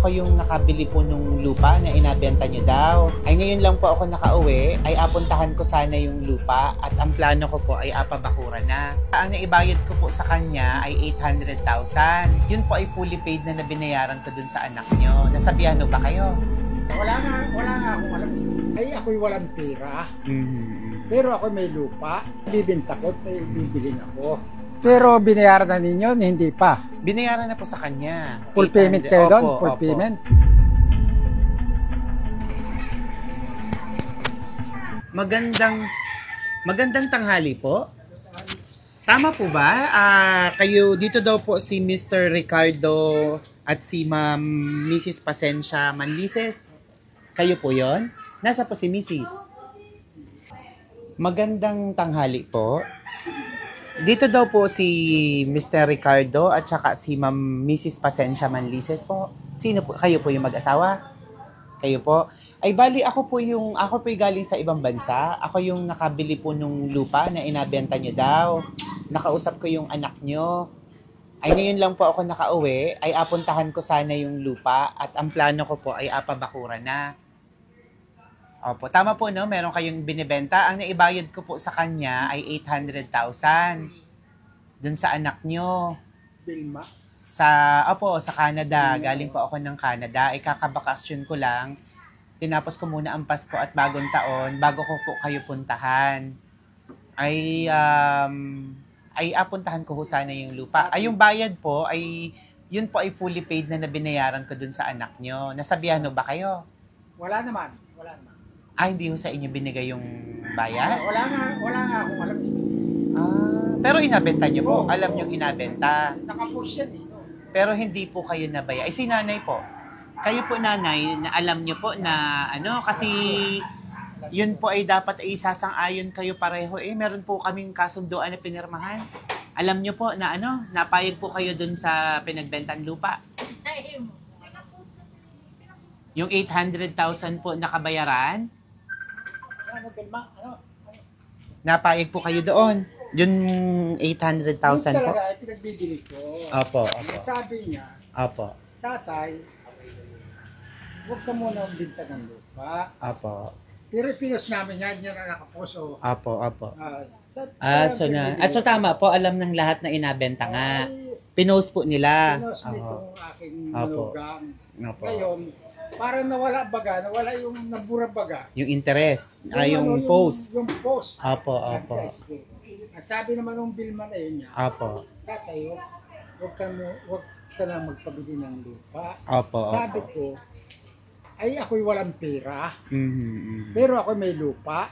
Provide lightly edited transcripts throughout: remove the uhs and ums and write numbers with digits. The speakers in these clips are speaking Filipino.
ako yung nakabili po nung lupa na inabenta nyo daw. Ay ngayon lang po ako nakauwi, ay apuntahan ko sana yung lupa at ang plano ko po ay apabakura na. Ang naibayad ko po sa kanya ay 800,000. Yun po ay fully paid na binayaran ko dun sa anak nyo. Nasabihan ba kayo? Wala nga akong alam. Ay, ako'y walang pera. Pero ako may lupa. Bibinta ko, may bibilin ako. Pero binayaran na ninyo, hindi pa. Binayaran na po sa kanya. Full 800. payment kayo doon? Opo, Full opo. payment? Magandang tanghali po. Tama po ba? Kayo dito daw po si Mr. Ricardo at si Ma'am Mrs. Pasensya Manlises. Kayo po yon? Nasa po si Mrs. Magandang tanghali po. Dito daw po si Mr. Ricardo at saka si Ma'am Mrs. Pasensya Manlises po. Sino po? Kayo po yung mag-asawa? Kayo po? Ay bali ako po yung galing sa ibang bansa. Ako yung nakabili po nung lupa na inabenta nyo daw. Nakausap ko yung anak nyo. Ay ngayon lang po ako nakauwi, ay apuntahan ko sana yung lupa at ang plano ko po ay apabakura na. Opo, tama po no, meron kayong binibenta. Ang naibayad ko po sa kanya ay 800,000. Dun sa anak nyo. Bilma? Sa Canada. Galing po ako ng Canada. Ay kakabakasyon ko lang. Tinapos ko muna ang Pasko at bagong taon bago ko po kayo puntahan. Ay apuntahan ko ho sana yung lupa. Ay yung bayad po ay yun po ay fully paid na binayaran ko dun sa anak nyo. Nasabihan ba kayo? Wala naman. Hindi ho sa inyo binigay yung bayad? Wala nga akong alam. Pero inabenta nyo po. Oo. Alam nyo inabenta. Nakapush yan eh. Pero hindi po kayo nabaya. Ay si nanay po. Kayo po nanay, na alam nyo po na kasi yun po ay dapat ay sasang-ayon kayo pareho. Meron po kaming kasunduan na pinirmahan. Alam nyo po na napayag po kayo dun sa pinagbentan lupa. Yung 800,000 po nakabayaran. Bilma? Napayag po kayo doon. Yung 800,000 po. Talaga ay pinagbibili ko. Opo. Sabi niya, Opo. tatay, huwag ka muna binta ng lupa. Opo. Pero pinos namin yan na nakaposo. Opo. At At sa tama po, alam ng lahat na inabenta nga. Pinost po nila. Pinos nitong aking Opo. manugang. Opo. Ngayon, parang nawala yung nabura baga. Yung interest. Yung post. Yung post. Opo. Ang sabi naman ng Bilma na yun niya, Opo. tatay, huwag ka na magpabili ng lupa. Opo. Sabi ko, ay ako'y walang pera. Mm-hmm. Pero ako may lupa.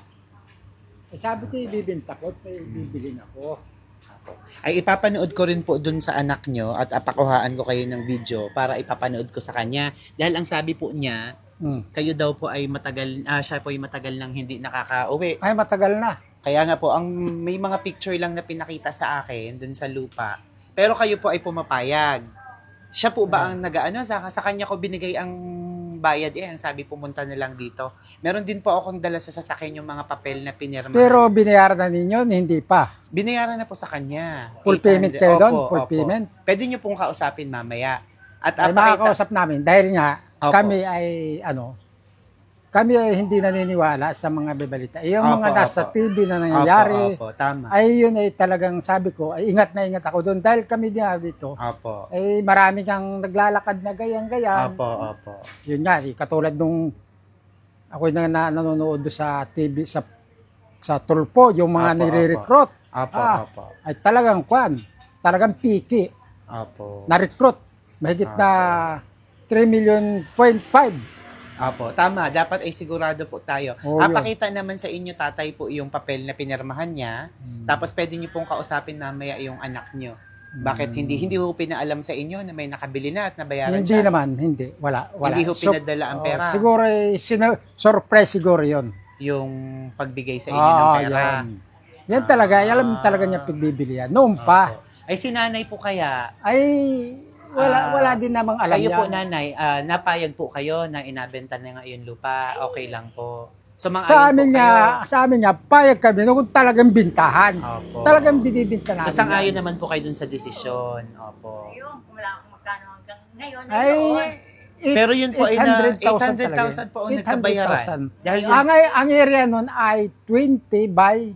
Sabi ko, ibibinta ko, may bibilin ako. Ay ipapanood ko rin po dun sa anak nyo at apakuhaan ko kayo ng video para ipapanood ko sa kanya. Dahil ang sabi po niya, kayo daw po ay siya po ay matagal nang hindi nakaka-uwi. Ay, matagal na. Kaya nga po, may mga picture lang na pinakita sa akin dun sa lupa. Pero kayo po ay pumapayag. Siya po ba ang sa kanya ko binigay ang bayad ang sabi pumunta na lang dito. Meron din po akong dala sa sasakyan yung mga papel na pinirma. Pero binayaran na ninyo, hindi pa. Binayaran na po sa kanya. Full 800. payment kayo doon? Opo, Full opo. payment? Pwede nyo pong kausapin mamaya. At Ay makakausap namin dahil nga Opo. kami ay kami ay hindi naniniwala sa mga bibalita. Yung mga Opo, nasa opo. TV na nangyayari, Opo, tama. ay yun ay talagang sabi ko, ay ingat na ingat ako doon dahil kami dito. Opo. Ay marami kang naglalakad na gayang-gayan. Opo. Yun nga, katulad nung ako nanonood sa TV sa Tulpo, yung mga Opo, nire-recruit. Opo. Ay talagang piki. Opo. Na-recruit. Mahigit na 3.5 million. Opo, tama. Dapat ay sigurado po tayo. Pakita naman sa inyo, tatay po, yung papel na pinirmahan niya. Tapos pwede niyo pong kausapin mamaya yung anak niyo. Bakit hindi ho pinaalam sa inyo na may nakabili na at nabayaran Hindi siya? naman, hindi. Wala. Hindi ho pinadala ang pera? Siguro, surprise siguro yun. Yung pagbigay sa inyo ng pera? Yan talaga. Alam talaga niya pagbibilihan. Noon pa. Ay, si nanay po kaya? Ay, wala din namang alam kayo yan. po, nanay, napayag po kayo na inabenta na nga yung lupa. Okay lang po. So, sa amin niya, payag kami kung talagang bintahan. Opo. Talagang binibinta namin. So, sang-ayon naman po kayo dun sa desisyon. Opo. Yung, kung wala akong magkano hanggang ngayon. Ay, Pero yun po ay na 800,000 800,000 po ang nagkabayaran. 800,000. Dahil yun, Ang area nun ay 20 by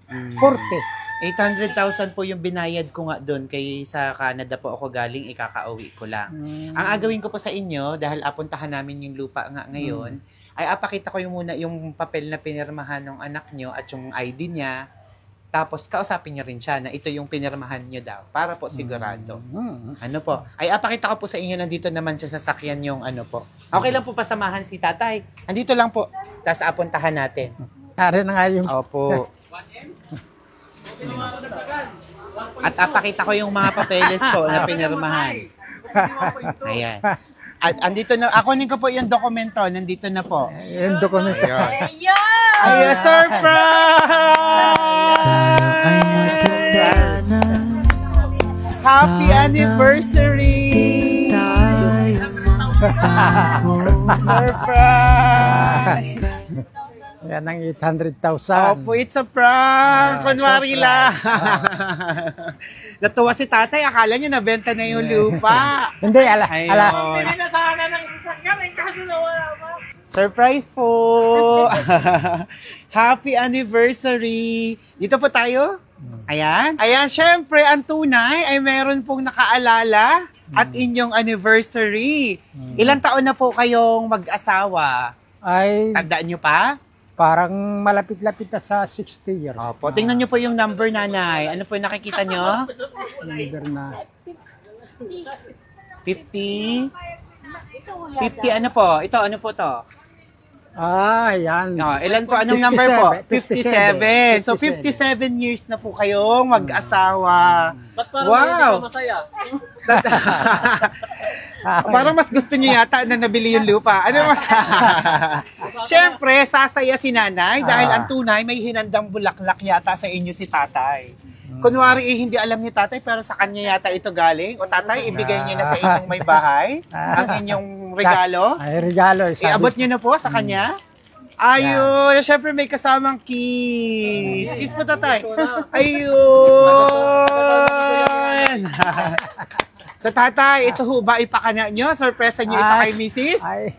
40. 800,000 po yung binayad ko nga doon kay sa Canada po ako galing, ikakauwi ko lang. Ang agawin ko po sa inyo, dahil apuntahan namin yung lupa nga ngayon, ay apakita ko yung muna yung papel na pinirmahan ng anak nyo at yung ID niya. Tapos kausapin nyo rin siya na ito yung pinirmahan nyo daw para po sigurado. Ano po? Ay apakita ko po sa inyo, nandito naman sa sasakyan yung ano po. Okay lang po pasamahan si tatay. Andito lang po. Tapos apuntahan natin. Ari na nga yung... Opo. At apakita ko yung mga papeles ko na pinirmahan. Ayan. At andito na, ako ko po yung dokumento, nandito na po. Yung dokumento. Ayan, surprise! Happy anniversary! Surprise! Yan ang 800,000. Opo, it's a prank. Kunwari lang. Natuwa si tatay. Akala niya nabenta na yung lupa. Hindi, ala. Ayun. Sana ng sasakyan, eh, kaso nawala pa. Surprise po. Happy anniversary. Dito po tayo. Ayan. Ayan, syempre, ang tunay ay meron pong nakaalala at inyong anniversary. Ilang taon na po kayong mag-asawa? Ay, Tandaan nyo pa? parang malapit-lapit na sa 60 years. Opo, tingnan nyo po yung number, nanay. Ano po yung nakikita nyo? Number na. 50? 50 ano po? Ito, ano po to? Yan. Oh, ilan po? Anong number po? 57. So, 57 years na po kayong mag-asawa. Ba't parang Wow! hindi ka masaya? Parang mas gusto niyo yata na nabili yung lupa. Ano mas? Siyempre, sasaya si nanay dahil ang tunay may hinandang bulaklak yata sa inyo si tatay. Kunwari hindi alam ni tatay pero sa kanya yata ito galing. O tatay, ibigay niyo na sa inyong may bahay ang inyong regalo. Ay, regalo. Iabot niyo na po sa kanya. Ayun, siyempre may kasamang kiss. Kiss po tatay. Ayun. Sa tatay, ito ho ba ipakana nyo? Sorpresa nyo ito kay misis? Ay,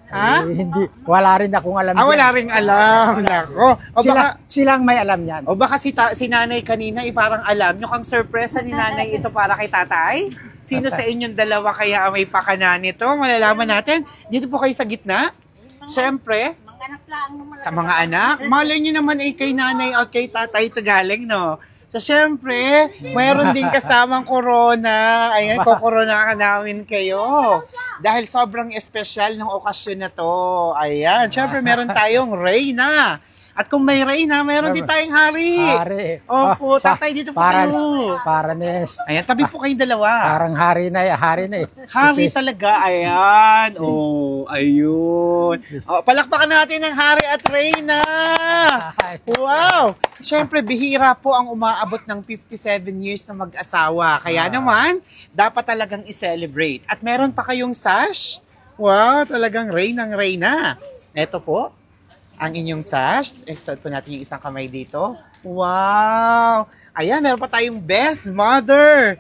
Ha? hindi. Wala rin akong alam Wala ring alam. Nako. O baka, Silang may alam yan. o baka si nanay kanina parang alam nyo kang sorpresa ni nanay ito para kay tatay? Sino sa inyong dalawa kaya ang may pakana nito? Malalaman natin. Dito po kayo sa gitna. Siyempre, sa mga anak. Malay nyo naman ay kay nanay o kay tatay ito galing, no? So, syempre, mayroon din kasamang corona. Ayan, kukorona ka namin kayo. Dahil sobrang espesyal ng okasyon na to. Ayan, syempre, meron tayong Reyna. At kung may Reyna, meron din tayong hari. Hari. Opo, tatay, dito po kayo. Paranes. Ayan, tabi po kayong dalawa. Parang hari na eh. Hari talaga, ayan. Oh, ayun. Oh, palakpakan natin ng Hari at Reyna. Wow! Siyempre, bihira po ang umaabot ng 57 years na mag-asawa. Kaya naman, dapat talagang i-celebrate. At meron pa kayong sash. Wow, talagang Reynang Reyna. Ito po, ang inyong sash. Start po natin yung isang kamay dito. Wow! Ayan, meron pa tayong best mother.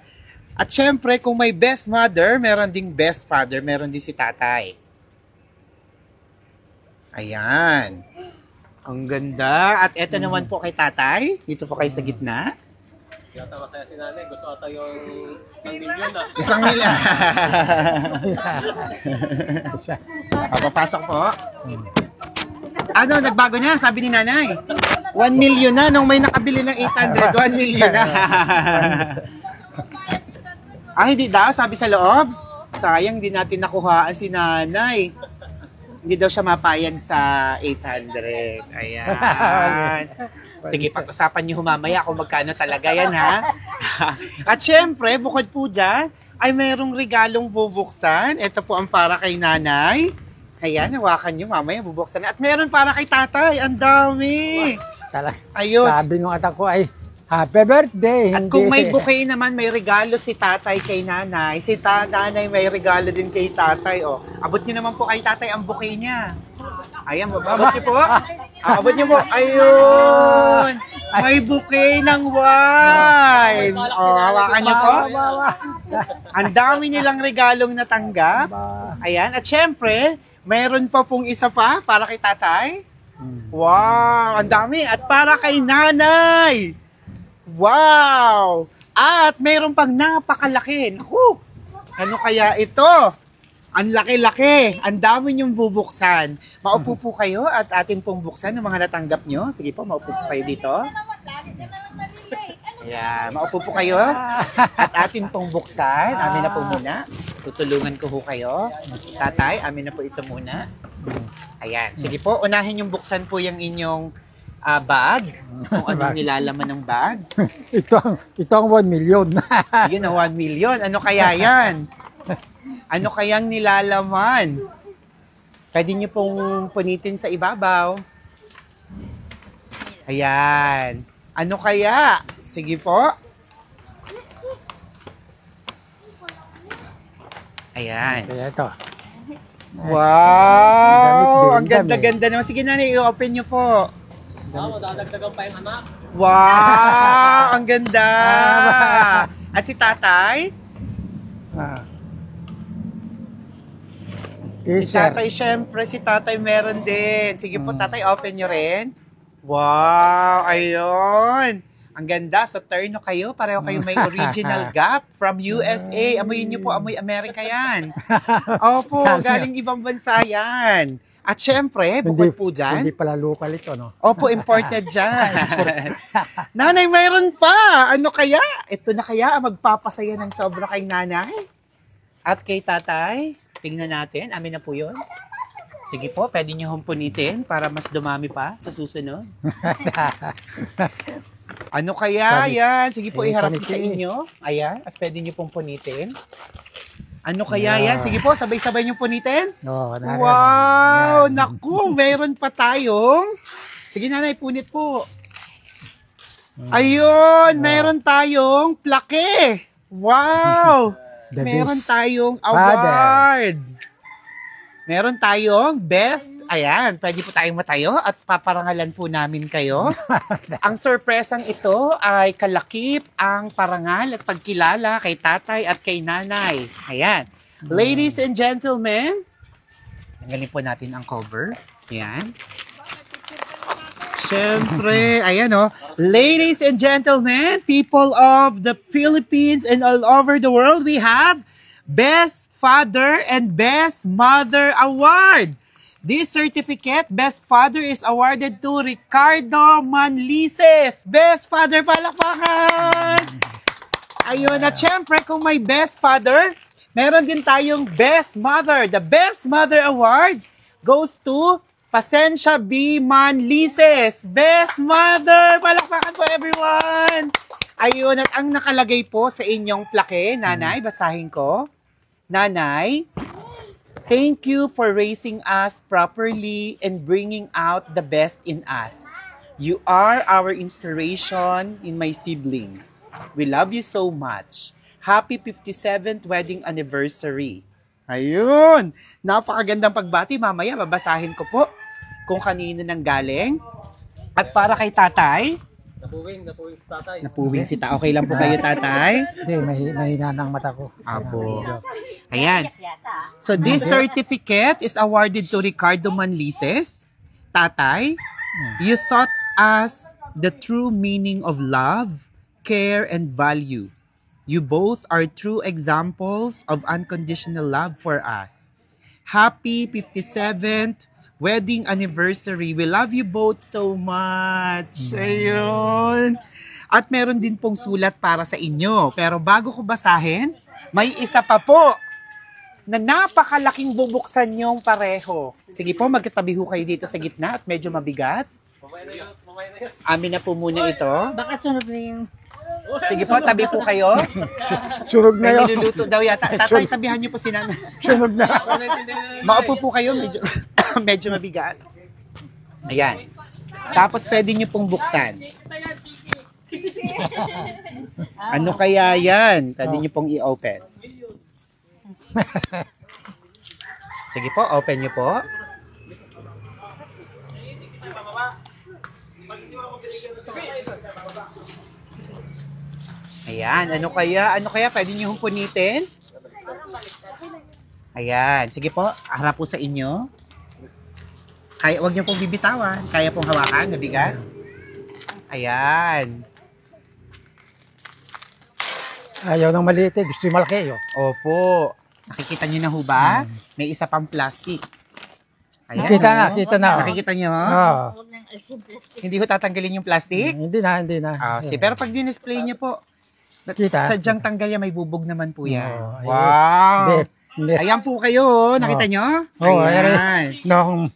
At syempre, kung may best mother, meron ding best father, meron din si tatay. Ayan. Ang ganda. At eto naman po kay tatay. Dito po kayo sa gitna. Yata masaya si nanay. Gusto ata yung 1 milyon na. 1 milyon. Papasok po. Ano, nagbago na, sabi ni nanay. 1 million na, nung may nakabili ng 800, 1 million na. Hindi daw, sabi sa loob. Sayang, hindi natin nakuhaan si nanay. Hindi daw siya mapayag sa 800. Ayan. Sige, pag-usapan niyo mamaya kung magkano talaga yan, ha? At syempre, bukod po dyan, ay mayroong regalong bubuksan. Ito po ang para kay nanay. Ayan, hawakan nyo, mamaya bubuksan na. At meron para kay tatay, ang dami. Ayun. Sabi nung atak ko ay, happy birthday. At kung may bouquet naman, may regalo si tatay kay nanay. Si nanay may regalo din kay tatay. Oh. Abot nyo naman po kay tatay ang bouquet niya. Ayan, abot nyo po. Abot nyo po. Ayun. May bouquet ng wine. O, hawakan niyo po. Ang dami nilang regalong natanggap. Ayan. At syempre, mayroon pa pong isa pa para kay tatay. Wow, ang dami. At para kay nanay. Wow. At mayroon pang napakalaki. Naku, ano kaya ito? Ang laki-laki. Ang dami niyong bubuksan. Maupo po kayo at atin pong buksan ng mga natanggap nyo. Sige po, maupo po kayo dito. Ayan, maupo po kayo. At atin pong buksan. Amin na po muna. Tutulungan ko po kayo. Tatay, amin na po ito muna. Ayan, sige po. Unahin yung buksan po yung inyong bag. Kung anong nilalaman ng bag. Ito ang 1 million. Yun ang 1 million. Ano kaya yan? Ano kayang nilalaman? Pwede nyo pong punitin sa ibabaw. Ayan. Ano kaya? Sige po. Ayan. Kaya ito. Wow! Ang ganda-ganda naman. Sige na, i-open nyo po. Madadagdagan pa yung anak. Wow! Ang ganda! At si tatay? Si tatay, syempre, si tatay meron din. Sige po, tatay, open nyo rin. Wow! Ayun! Ang ganda. So, turno kayo. Pareho kayo may original Gap from USA. Amoyin nyo po, amoy Amerika yan. Opo, galing ibang bansa yan. At syempre, bukod po dyan. Hindi pala local ito, no? Opo, imported dyan. Nanay, mayroon pa. Ano kaya? Ito na kaya ang magpapasaya ng sobra kay nanay? At kay tatay? Tingnan natin. Amin na po yun. Sige po, pwede nyo humpunitin para mas dumami pa sa susunod. Ano kaya? Ayan. Sige po, iharap sa inyo. Ayan. At pwede nyo pong punitin. Ano kaya yan? Sige po, sabay-sabay nyo punitin. Wow! Naku, mayroon pa tayong... Sige nanay, punit po. Ayun, mayroon tayong plaque. Wow! Meron tayong award. Meron tayong best. Ayan, pwede po tayong matayo at paparangalan po namin kayo. Ang sorpresang ito ay kalakip ang parangal at pagkilala kay tatay at kay nanay. Ayan. Ladies and gentlemen, tanggalin po natin ang cover. Ayan. Siyempre, ayan o. Ladies and gentlemen, people of the Philippines and all over the world, we have Best Father and Best Mother Award. This certificate, Best Father, is awarded to Ricardo Manlices. Best Father, palakpakan! Ayun, at syempre, kung may Best Father, meron din tayong Best Mother. The Best Mother Award goes to Pasensya B. Manlices. Best Mother! Palakpakan po, everyone! Ayun, at ang nakalagay po sa inyong plaque, nanay, basahin ko. Nanay, thank you for raising us properly and bringing out the best in us. You are our inspiration in my siblings. We love you so much. Happy 57th wedding anniversary. Ayun! Napakagandang pagbati. Mamaya, babasahin ko po kung kanino nang galing. At para kay tatay, Napuwing si tatay. napuwing si tatay. Okay lang po kayo, tatay? Hindi, mahina ng mata ko. Apo. Ayan. So this certificate is awarded to Ricardo Manlices. Tatay, you taught us the true meaning of love, care, and value. You both are true examples of unconditional love for us. Happy 57th wedding anniversary. We love you both so much. Ayun. At meron din pong sulat para sa inyo. Pero bago ko basahin, may isa pa po na napakalaking bubuksan yung pareho. Sige po, magkatabi ho kayo dito sa gitna at medyo mabigat. Mamaya na yun. Amin na po muna ito. Baka sunod na yung... Sige po, tabi po kayo. Sunog na May yun. niluluto daw yata. Tatay, tabihan niyo po si nanay. Sunog na. Maupo po kayo, medyo, medyo mabigat. Ayan. Tapos pwede niyo pong buksan. Ano kaya yan? Pwede niyo pong i-open. Sige po, open niyo po. Ayan, ano kaya pwede niyo hong punitin? Ayan, sige po, harap po sa inyo. Kaya, wag niyo pong bibitawan. Kaya pong hawakan, mabigat. Ayan. Ayaw ng maliit eh, gusto yung malaki oh. Opo. Nakikita niyo na ho ba? May isa pang plastic. Ayan, Kita na. Nakikita niyo? Oh. Hindi ko tatanggalin yung plastic? Hindi na. Pero pag dinisplay niyo po, Kita. sadyang tanggal yan, may bubog naman po yan. Oo, Wow! Hindi. Ayan po kayo, nakita nyo? Oh, Ayan. Nung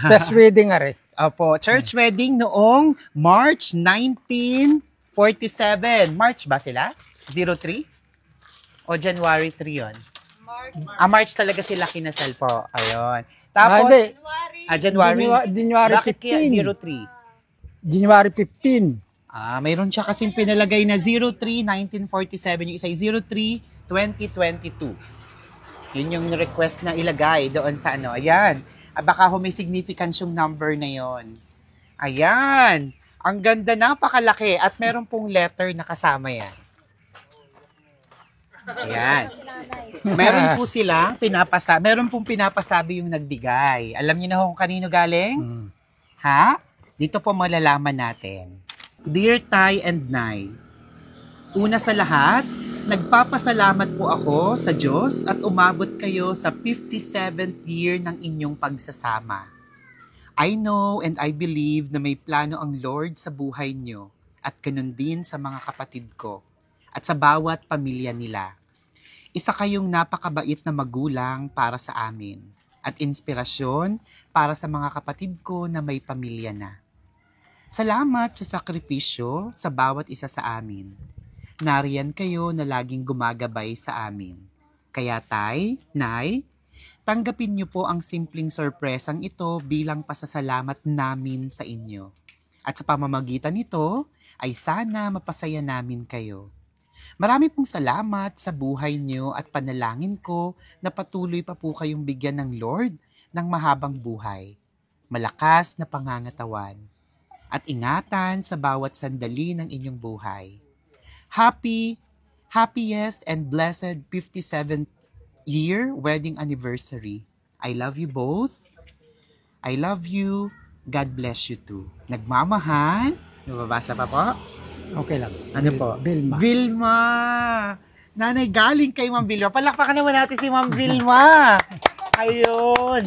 best wedding are. Opo, church wedding noong March 1947. March ba sila? 03? O January 3 yun? March talaga sila kinasal po. Ayun. Tapos, Hindi. January. January Bakit kaya 15. 03? January 15. Mayroon siya kasing pinalagay na 03-1947. Yung isa ay 03-2022. Yun yung request na ilagay doon sa ano. Ayan. Baka may significance yung number na yon. Ayan. Ang ganda, napakalaki. At meron pong letter na kasama yan. Ayan. Meron po silang meron pong pinapasabi yung nagbigay. Alam niyo na kung kanino galing? Ha? Dito po malalaman natin. Dear Tay and Nay, una sa lahat, nagpapasalamat po ako sa Diyos at umabot kayo sa 57th year ng inyong pagsasama. I know and I believe na may plano ang Lord sa buhay nyo at ganun din sa mga kapatid ko at sa bawat pamilya nila. Isa kayong napakabait na magulang para sa amin at inspirasyon para sa mga kapatid ko na may pamilya na. Salamat sa sakripisyo sa bawat isa sa amin. Nariyan kayo na laging gumagabay sa amin. Kaya Tay, Nay, tanggapin niyo po ang simpleng sorpresang ito bilang pasasalamat namin sa inyo. At sa pamamagitan nito, ay sana mapasaya namin kayo. Marami pong salamat sa buhay niyo at panalangin ko na patuloy pa po kayong bigyan ng Lord ng mahabang buhay, malakas na pangangatawan, at ingatan sa bawat sandali ng inyong buhay. Happiest and blessed 57th year wedding anniversary. I love you both. I love you. God bless you too. Nagmamahal. Nababasa pa po? Okay lang. Ano po? Vilma. Nanay, galing kay Ma'am Vilma. Palakpakan naman natin si Ma'am Vilma. Ayun.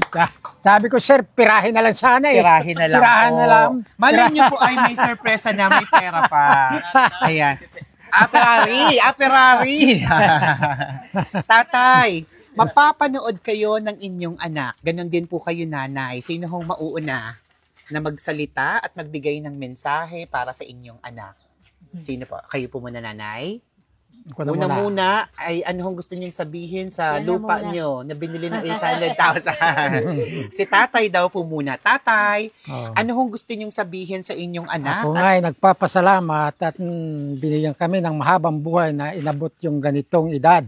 Sabi ko, sir, pirahin na lang sana eh. Pirahin na lang Pirahan po. na lang. Malay niyo po ay may sorpresa na, may pera pa. Ayan. Ferrari. Tatay, mapapanood kayo ng inyong anak. Ganon din po kayo, nanay. Sino hong mauuna na magsalita at magbigay ng mensahe para sa inyong anak? Sino po? Kayo po muna, nanay? Muna ay ano hong gusto niyong sabihin sa lupa niyo na binili ng 800,000? Si tatay daw po muna. Tatay, ano hong gusto niyong sabihin sa inyong anak? Ako nga ay nagpapasalamat at binigyan kami ng mahabang buhay na inabot yung ganitong edad.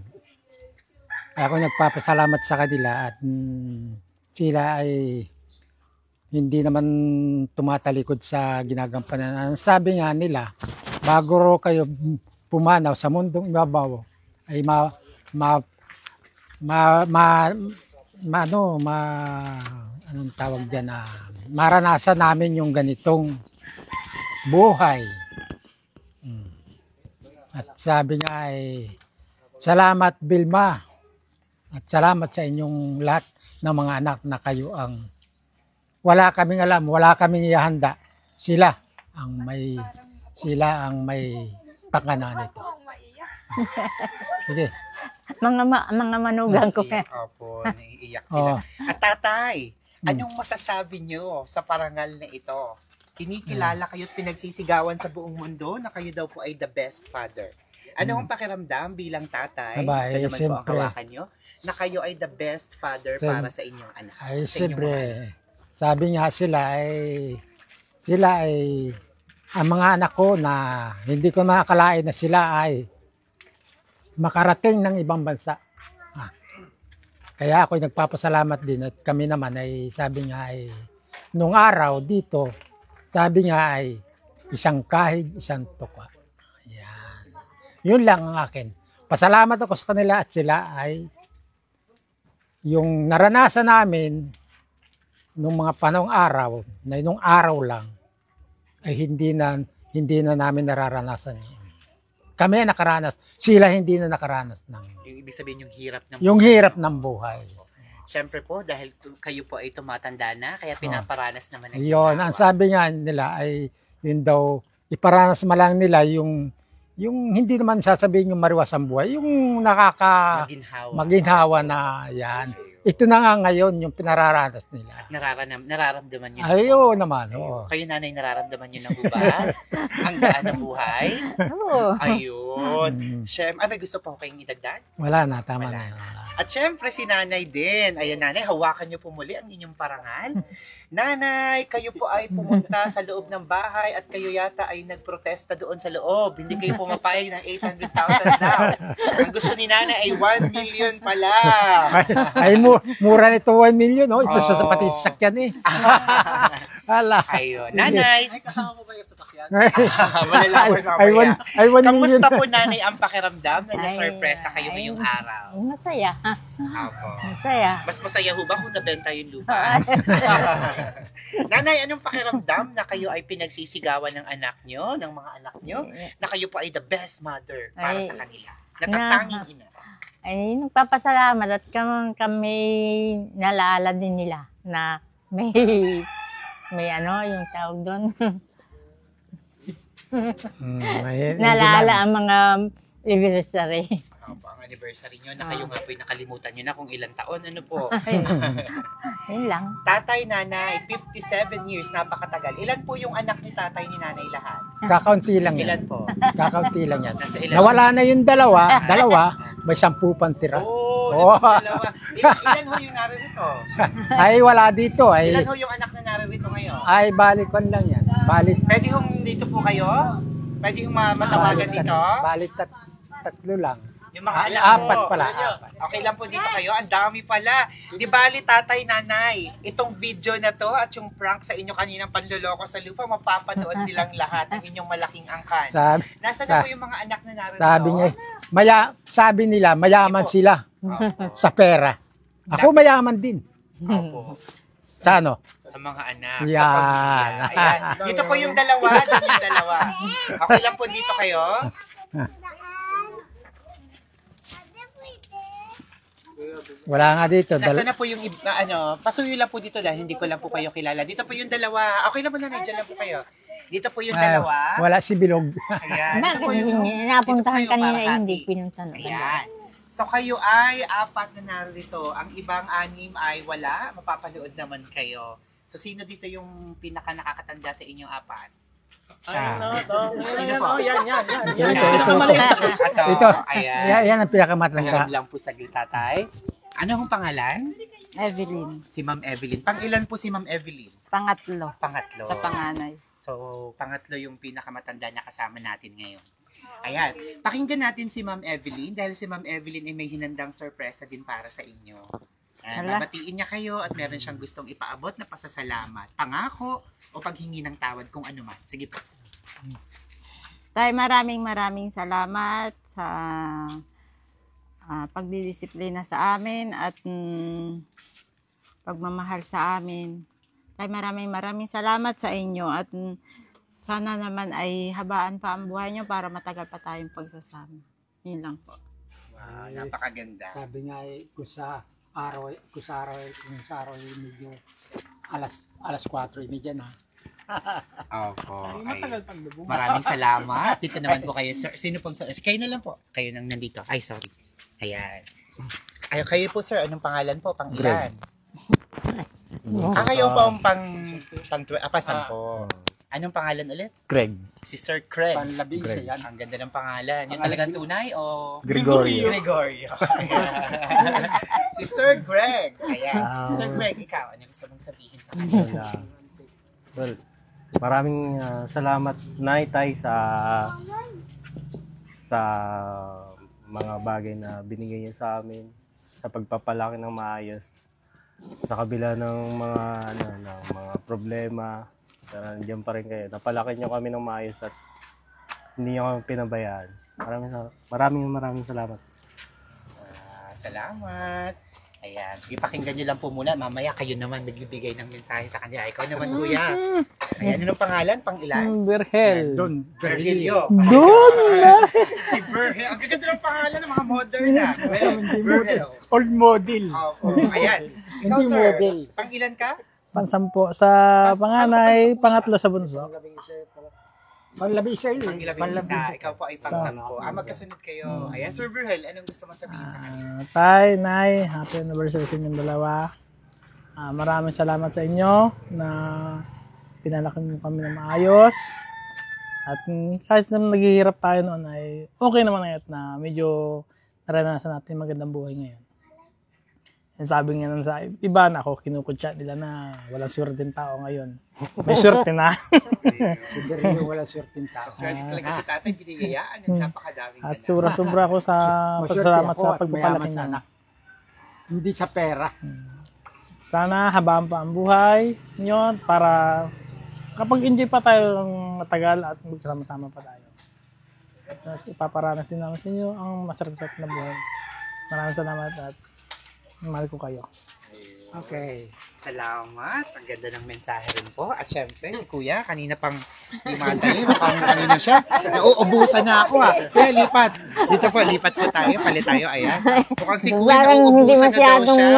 Ako nagpapasalamat sa kanila at sila ay hindi naman tumatalikod sa ginagampanan. Sabi nga nila, bago ro kayo pumanaw sa mundong ibabaw ay anong tawag diyan na maranasan namin yung ganitong buhay. At sabi nga ay salamat Vilma at salamat sa inyong lahat ng mga anak na kayo ang wala kaming alam, wala kaming ihanda. Sila ang may pangana nito. Sige. Mga manugang ko. Opo, naiiyak sila. At tatay, anong masasabi nyo sa parangal na ito? Kinikilala kayo at pinagsisigawan sa buong mundo na kayo daw po ay the best father. Ano ang pakiramdam bilang tatay? Aba, Ito naman po ang siyempre. hawakan nyo, na kayo ay the best father para sa inyong anak. Ay, sa inyong siyempre. anak. Sabi nga sila ay ang mga anak ko na hindi ko nakakalain na sila ay makarating ng ibang bansa. Kaya ako nagpapasalamat din at kami naman ay sabi nga ay nung araw dito, sabi nga ay isang kahig, isang tuka. Ayan. Yun lang ang akin. Pasalamat ako sa kanila at sila ay yung naranasan namin nung mga panahong araw, na nung araw lang, ay hindi na namin nararanasan yun. Kami nakaranas, sila hindi na nakaranas ng Yung ibig sabihin yung hirap ng yung hirap ng buhay. Siyempre po, dahil kayo po ay tumatanda na, kaya pinaparanas naman ang Yun, ang sabi nga nila ay yun daw, iparanas mo lang nila yung hindi naman sasabihin yung mariwas ang buhay, yung maginhawa na yan. Ito na nga ngayon yung pinararanas nila. Nararamdaman nyo. Ayun naman, oo. Kayo nanay, nararamdaman nyo na po ba? Ang gaan ng buhay? Oo. Ayun. Siyempre, may gusto po kayong idagdag? Wala na, tama Wala na yun. At syempre, si nanay din. Ayan, nanay, hawakan nyo po muli ang inyong parangal. Nanay, kayo po ay pumunta sa loob ng bahay at kayo yata ay nagprotesta doon sa loob. Hindi kayo pumapayag ng 800,000 daw. Ang gusto ni nanay ay 1 million pala. Ay, mura nito 1 million, no? Ito sa pati sasakyan eh. Hala. Ayun. Nanay, Ay, kasama mo ba yung sasakyan? malalaman Ay, mamaya. 1 million. Kamusta po nanay ang pakiramdam na na-surpresa kayo ngayong araw? Masaya. Apo. Masaya. Mas masaya ho ba kung nabenta yung lupa? Nanay, anong pakiramdam na kayo ay pinagsisigawan ng anak nyo, ng mga anak nyo, na kayo po ay the best mother para Ay, sa kanila? Natatanging ina. Ay, nagpapasalamat at kami nalala din nila na may ano, yung tawag doon. Nalala ang mga anniversary. Opo, ang anniversary nyo, na kayo nga po ay nakalimutan nyo na kung ilang taon, ano po? Yun lang. Tatay, nanay, 57 years, napakatagal. Ilan po yung anak ni tatay ni nanay lahat? Kakaunti lang Ilan yan. po? Kakaunti lang yan. Nasa ilan? Nawala na yung dalawa, may 10 pang tira. Oh, dalawa. Ilan ho yung naririto? Ay, wala dito. Ay, Ilan ho yung anak na naririto ngayon? ay balikon lang yan. Pwede hong dito po kayo? Pwede hong matawagan dito? Balik tatlo lang. Yung mga anak Apat mo. pala, apat. Okay lang po dito kayo. Ang dami pala. Di bali, tatay, nanay, itong video na to at yung prank sa inyo kaninang panloloko sa lupa, mapapanood nilang lahat ng inyong malaking angkan. Nasaan na po yung mga anak na narito? Sabi nila, mayaman sila Opo. sa pera. Ako mayaman din. Opo. Sa ano? Sa mga anak, Yan. sa pamilya. Ayan. Dito po yung dalawa, dyan yung dalawa. Okay lang po dito kayo. Wala nga dito. Nasaan na po yung pasuyo lang po dito dahil hindi ko lang po kayo kilala. Dito po yung dalawa. Okay lang po na, dyan lang po kayo. Dito po yung dalawa. Wala si Bilog. Ayan. Dito po yung, Napuntahan dito po kayo kanina, para hindi hati. pinuntahan. Ayan. So kayo ay 4 na narito. Ang ibang 6 ay wala. Mapapanood naman kayo. So sino dito yung pinaka nakakatanda sa inyong 4? Ay, no, to. Sino po? Yan. Ito. Ayan. Yan ang pinakamatanda. Alam lang po sa tatay. Ano hong pangalan? Evelyn, Si Ma'am Evelyn. Pang-ilan po si Ma'am Evelyn? pangatlo Pangatlo. sa panganay. So, pangatlo yung pinakamatanda na kasama natin ngayon. Ayan. Pakinggan natin si Ma'am Evelyn dahil si Ma'am Evelyn ay may hinandang sorpresa din para sa inyo. Hala. Babatiin niya kayo at meron siyang gustong ipaabot na pasasalamat, pangako o paghingi ng tawad kung ano man. Sige po. Tay, maraming salamat sa pagdidisiplina sa amin at pagmamahal sa amin. Tay, maraming salamat sa inyo at sana naman ay habaan pa ang buhay nyo para matagal pa tayong pagsasama. Yun lang po. Wow, napakaganda. Sabi nga kung sa araw medyo alas 4:30 na. Opo. Maraming salamat. Dito naman po kayo, sir. Sino pong sir? Kayo na lang po. Kayo nang nandito. Ay, sorry. Ayan. Ay, kayo po, sir. Anong pangalan po? Pang-ilan? Kayo po ang pang-sampo. Anong pangalan ulit? Craig. Si Sir Craig. Panlabing Greg. siya yan. Ang ganda ng pangalan. Yung talagang tunay o? Gregorio. Gregorio. Ayan. Si Sir Greg. Ayan. Sir Greg, ikaw, ano gusto mong sabihin sa kanya? Well, maraming salamat Nay Tay sa mga bagay na binigay niyo sa amin, sa pagpapalaki ng maayos sa kabila ng mga problema. Nandiyan pa rin kayo. Napalaki niyo kami ng maayos at hindi niyo kami pinabayaan. Maraming salamat. Salamat. Ayan. Sige, pakinggan nyo lang po muna. Mamaya kayo naman magbibigay ng mensahe sa kanya. Ikaw naman, kuya. Ayan, anong pangalan? Pang ilan? Berhel. Don Virgilio. Si Virgil. Ang gaganda ng pangalan ng mga modern na. Virgil. Old model. Opo. Ayan. Ikaw, Hindi sir. model. Pang ilan ka? Pansampo sa panganay, pangatlo sa bunso. Panlabi siya Pang isa. Ikaw po ay pang 10. Magkasunod kayo. Ayan, Sir Virgil. Anong gusto mo sabihin sa kanya? Tay, Nay, happy anniversary sa inyong dalawa. Maraming salamat sa inyo na pinalaki mo kami ng maayos. At kahit na naghihirap tayo noon ay okay naman na na medyo naranasan natin magandang buhay ngayon. Yung sabi nga nun sa iba na ako, kinukutsa nila na walang swerteng tao ngayon. May swerte na. Wala swerteng tao. Swerte talaga si tatay. Binigayaan. Napakadaming At sobra-sobra ako sa pagsalamat sa pagpapalaki niya. anak. Hindi sa pera. Sana habaan pa ang buhay niyo para kapag enjoy pa tayo ng matagal at magsama-sama pa tayo. At ipaparanas din namin sa inyo ang masarap na buhay. Maraming salamat at mahal ko kayo. Okay. Salamat. Ang ganda ng mensahe rin po. At syempre, si Kuya, kanina pang limatali. Mukhang kanina siya. Nauubusan na ako Kaya lipat. Dito po, lipat po tayo. Palit tayo. Ayan. Mukhang si Kuya, Parang hindi nauubusan na daw masyadong siya.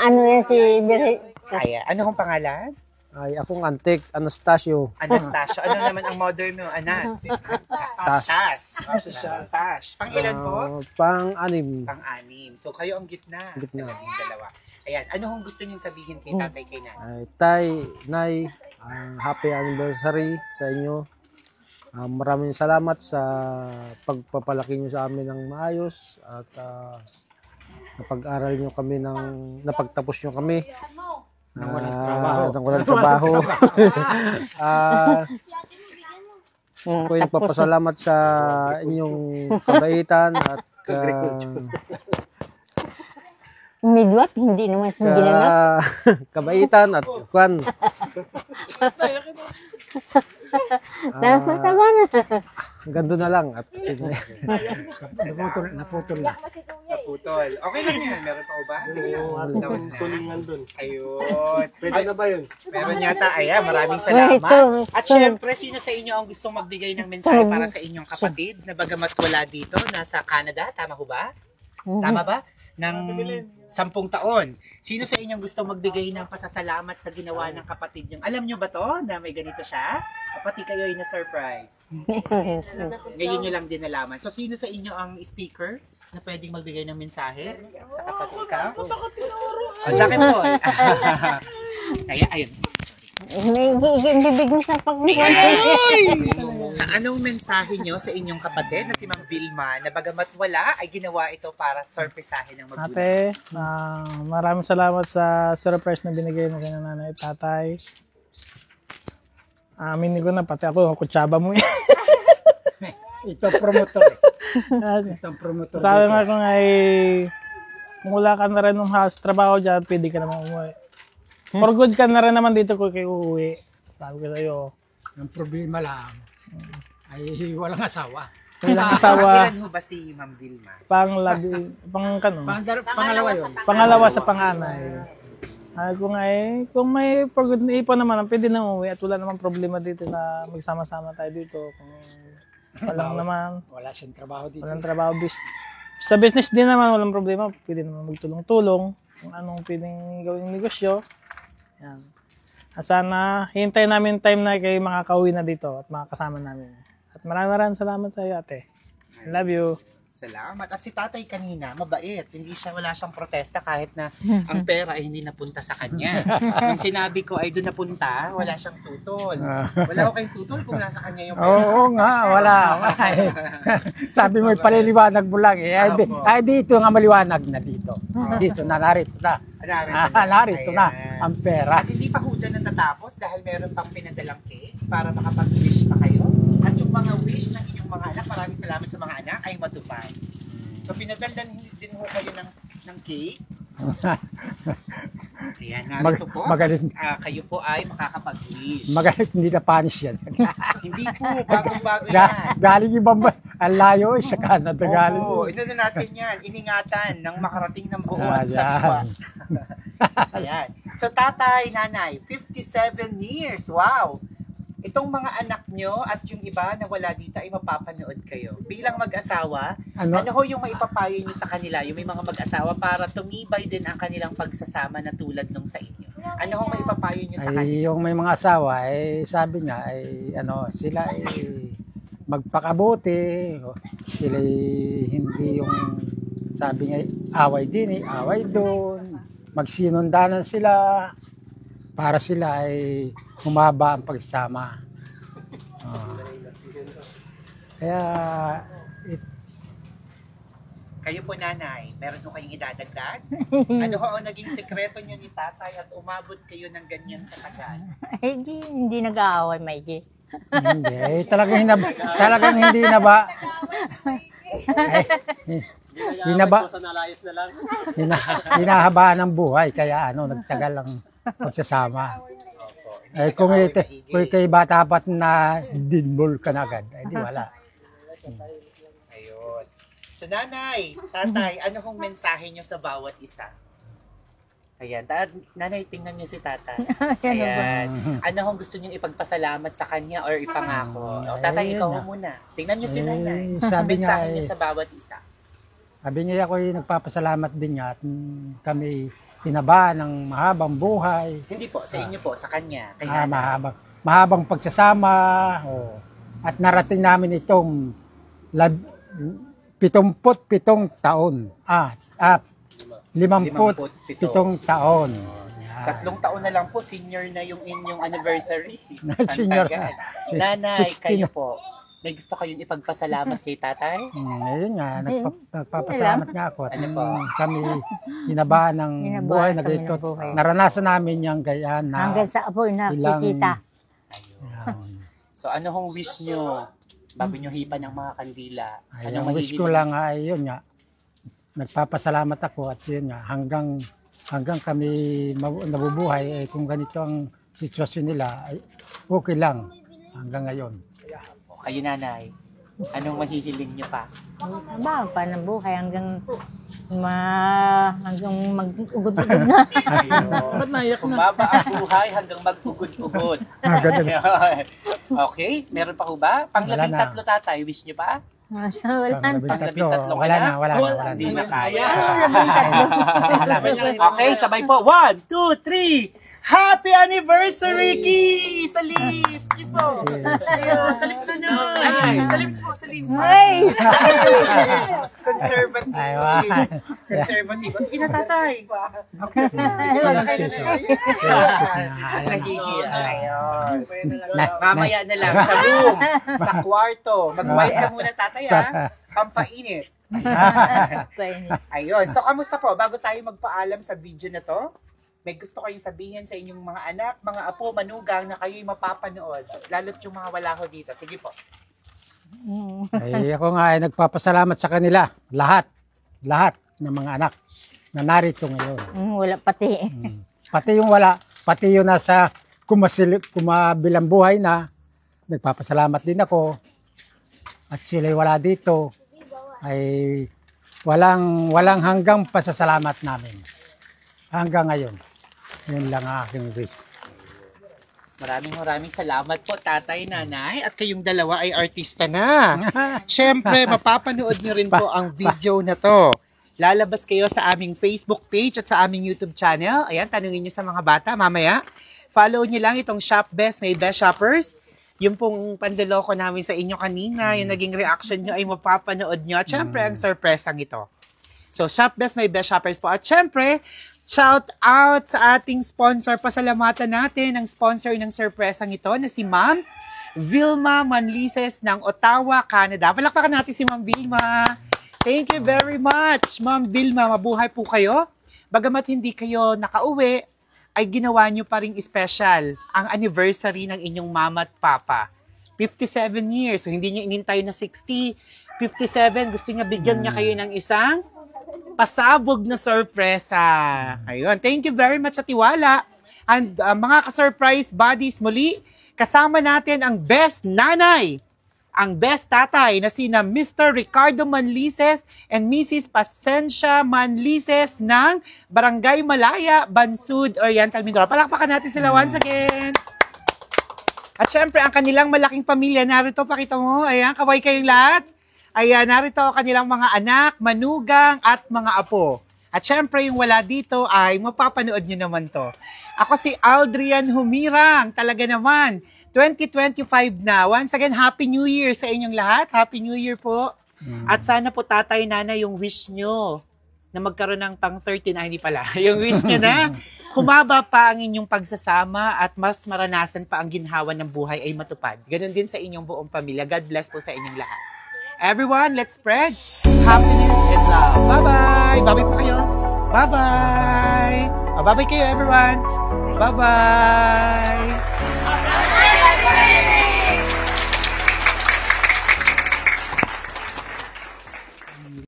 ano yan si Birhe. Ayan. Ano kong pangalan? Ay, akong Antek Anastasio. Anastasio. Ano naman ang mother mo? Anas. Tas. Tash. Pang ilan po? Pang-anim. Pang-anim. So, kayo ang gitna. Gitna. Sa labing dalawa. Ayan. Ano kong gusto niyong sabihin kay tatay kay nanay? Ay, Tay, Nay, happy anniversary sa inyo. Maraming salamat sa pagpapalaki niyo sa amin ng maayos at napag-aral niyo kami napagtapos niyo kami. Nang walang trabaho. Ako yung papasalamat sa inyong kabaitan at Midwap, hindi naman sa ginanap. kabaitan at kwan. Tama na. Gando na lang at Naputol na. Naputol. Okay lang yan. Meron pa ba? Sige. Tapos na. nandun. Ayun. Pwede na ba yun? Meron yata. Ayan. Maraming salamat. At syempre, sino sa inyo ang gustong magbigay ng mensahe para sa inyong kapatid na bagamat wala dito, nasa Canada? Tama ko ba? Tama ba? Ng 10 taon. Sino sa inyong gusto magbigay ng pasasalamat sa ginawa ng kapatid niyo? Alam niyo ba to na may ganito siya? Pati kayo ay na-surprise. Ngayon niyo lang din nalaman. So, sino sa inyo ang speaker na pwedeng magbigay ng mensahe sa kapatid ka? O, Jackie Paul. Kaya, ayun. May bibig mo sa pagbubuhay. Sa anong mensahe nyo sa inyong kapatid na si Ma'am Vilma na bagamat wala ay ginawa ito para surprisahin ng magulang? Ate, maraming salamat sa surprise na binigay mo kay nanay at tatay. Aminin ko na, pati ako, kutsaba mo yan. Ito promotor. Ito ang promotor. Sabi nga kung ay kung wala ka na rin ng trabaho dyan, pwede ka naman umuwi. For good ka na rin naman dito kung kayo uuwi. Sabi ko sa'yo. Ang problema lang ay walang asawa. Walang asawa, Ilan ho ba si Ma'am Vilma? Pangalawa yun. pangalawa sa panganay. Kung kung may for good na ipon naman, pwede na umuwi at wala namang problema dito na magsama-sama tayo dito. Kung walang naman, Wala siyang trabaho dito. walang trabaho. Sa business din naman, walang problema. Pwede naman magtulong-tulong kung anong pwedeng gawing negosyo. Yan. At sana, hintayin namin time na kayo makakauwi na dito at makakasama namin. At maraming salamat sa iyo, ate. I love you. Salamat. At si tatay kanina, mabait. Wala siyang protesta kahit na ang pera ay hindi napunta sa kanya. Nung sinabi ko ay doon napunta, wala siyang tutol. Wala ko kayong tutol kung nasa kanya yung pera. Oo nga, wala. Sabi mo, paliliwanag mo lang eh. Ay, dito nga maliwanag na dito. Dito na, narito na. Narito na ang pera. At hindi pa ho dyan natatapos dahil meron pang pinadalang cake para makapag-wish pa kayo. At yung mga wish ng inyong mga anak, maraming salamat sa mga anak, ay matupad. So pinadaldan din ho kayo ng cake. Ayan, narito po. magalit, Kayo po ay makakapag-wish. magalit hindi na panish yan. Hindi po, bagong-bago yan. Galing ibang ang layo sa Canada galing. Oo, inano natin yan. Iningatan ng makarating ng buo Ah, at sa yan. Ayan. So, tatay, nanay, 57 years. Wow! Itong mga anak nyo at yung iba na wala dito ay mapapanood kayo. Bilang mag-asawa, ano ho yung maipapayo nyo sa kanila, yung may mga mag-asawa para tumibay din ang kanilang pagsasama na tulad nung sa inyo? Ano ho maipapayo nyo sa kanila? Ay, yung may mga asawa, sabi niya, sila magpakabuti. Sila hindi yung, sabi niya, away din away doon. Magsinundanan sila para sila ay humaba ang pagsama. Kaya, Kayo po, nanay, meron po kayong idadagdag? Ano ho ang naging sekreto nyo ni tatay at umabot kayo ng ganyan katagal? Hindi nag-aaway, Mikey. hindi. Talagang hindi na ba? Hinaba, Sa nalayas na lang. hinahabaan ng buhay. Kaya nagtagal lang pagsasama. Kung kay bata pat na dinbol ka na agad, di wala. Ayun. So, nanay, tatay, ano hong mensahe nyo sa bawat isa? Ayan. Nanay, tingnan nyo si tatay. Ayan. Ano hong gusto nyo ipagpasalamat sa kanya or ipangako? O, tatay, ikaw ho muna. Tingnan nyo si nanay. Sabi niya, Mensahe nyo sa bawat isa. sabi niya ako nagpapasalamat din niya at kami tinaba ng mahabang buhay. Hindi po, sa inyo po, sa kanya. Kay nanay. Mahabang pagsasama. At narating namin itong 77 taon. 57 taon. Yan. 3 taon na lang po, senior na yung inyong anniversary. Senior Ang tagal. na. Nanay, 60 kayo na. po, may gusto kayong ipagpasalamat kay tatay? Ayun nga, nagpapasalamat nga ako. At Ano po? kami hinabaan ng Hinabaan buhay na kami ng ganito. buhay. Naranasan namin yung gayaan na Hanggang sa apoy nakikita. So ano hong wish nyo bago nyo hipan ng mga kandila? Ay, Anong ang wish ko mahihiling? lang ay yun nga. Nagpapasalamat ako at yun nga, hanggang kami nabubuhay, kung ganito ang sitwasyon nila, ay okay lang hanggang ngayon. Kayo, nanay, anong mahihiling nyo pa? Haba pa ng buhay hanggang mag-ugod-ugod na. Ayun. Kumaba ang buhay hanggang mag-ugod-ugod. Okay, meron pa ho ba? Pang-labing Wala na. tatlo, tatay, wish nyo pa? Wala na. Pang-labing tatlo ka Wala na? na, wala na. Hindi na kaya. Labing tatlo. Okay, sabay po. 1, 2, 3. Happy anniversary, Kiss! Sa lips! Kiss mo! Ayun, sa lips na naman! Sa lips mo, sa lips! Ay! Conservative! Ay, Conservative. Sige na, tatay! Okay. Nahihiya. Ayun. Mamaya na lang sa room, sa kwarto. Mag-white ka muna, tatay, ha? Pampainit. Ayun. So, kamusta po? Bago tayo magpaalam sa video na to, may gusto kayong sabihin sa inyong mga anak, mga apo, manugang na kayo'y mapapanood. Lalo't yung mga wala ko dito. Sige po. Ay, ako nga ay nagpapasalamat sa kanila. Lahat ng mga anak na narito ngayon. Wala pati. Pati yung wala, pati yung nasa kumabilang buhay na, nagpapasalamat din ako. At sila'y wala dito, ay walang hanggang pasasalamat namin. Hanggang ngayon. Yun lang ang aking wish. Maraming salamat po, tatay, nanay. At kayong dalawa ay artista na. Siyempre, mapapanood nyo rin po ang video na to. Lalabas kayo sa aming Facebook page at sa aming YouTube channel. Ayan, tanungin nyo sa mga bata mamaya. Follow nyo lang itong Shop Best, may Best Shoppers. Yung pong pandaloko namin sa inyo kanina, yung naging reaction nyo ay mapapanood nyo. At syempre, ang surpresang ito. So, Shop Best, may Best Shoppers po. At syempre, shout out sa ating sponsor. Pasalamatan natin ang sponsor ng surpresang ito na si Ma'am Vilma Manlises ng Ottawa, Canada. Palakpakan natin si Ma'am Vilma. Thank you very much, Ma'am Vilma. Mabuhay po kayo. Bagamat hindi kayo nakauwi, ay ginawa nyo pa ring special ang anniversary ng inyong mama at papa. 57 years. So, hindi nyo inintay na 60. 57. Gusto niya bigyan niya kayo ng isang pasabog na sorpresa. Ayun. Thank you very much sa tiwala. And mga ka-surprise buddies, muli, kasama natin ang best nanay, ang best tatay na sina Mr. Ricardo Manlices and Mrs. Pasencia Manlices ng Barangay Malaya, Bansud, Oriental, Mindoro. Palakpakan natin sila once again. At syempre, ang kanilang malaking pamilya, narito, pakita mo, ayan, kaway kayong lahat. Ayan, narito ang kanilang mga anak, manugang, at mga apo. At syempre, yung wala dito ay mapapanood nyo naman to. Ako si Aldrian Humirang, talaga naman. 2025 na. Once again, Happy New Year sa inyong lahat. Happy New Year po. At sana po tatay, nanay, yung wish nyo na magkaroon ng pang 13, hindi pala. Yung wish nyo na humaba pa ang inyong pagsasama at mas maranasan pa ang ginhawa ng buhay ay matupad. Ganon din sa inyong buong pamilya. God bless po sa inyong lahat. Everyone, let's spread happiness and love. Bye-bye! Bye-bye po kayo. Bye-bye! Bye-bye kayo, everyone. Bye-bye!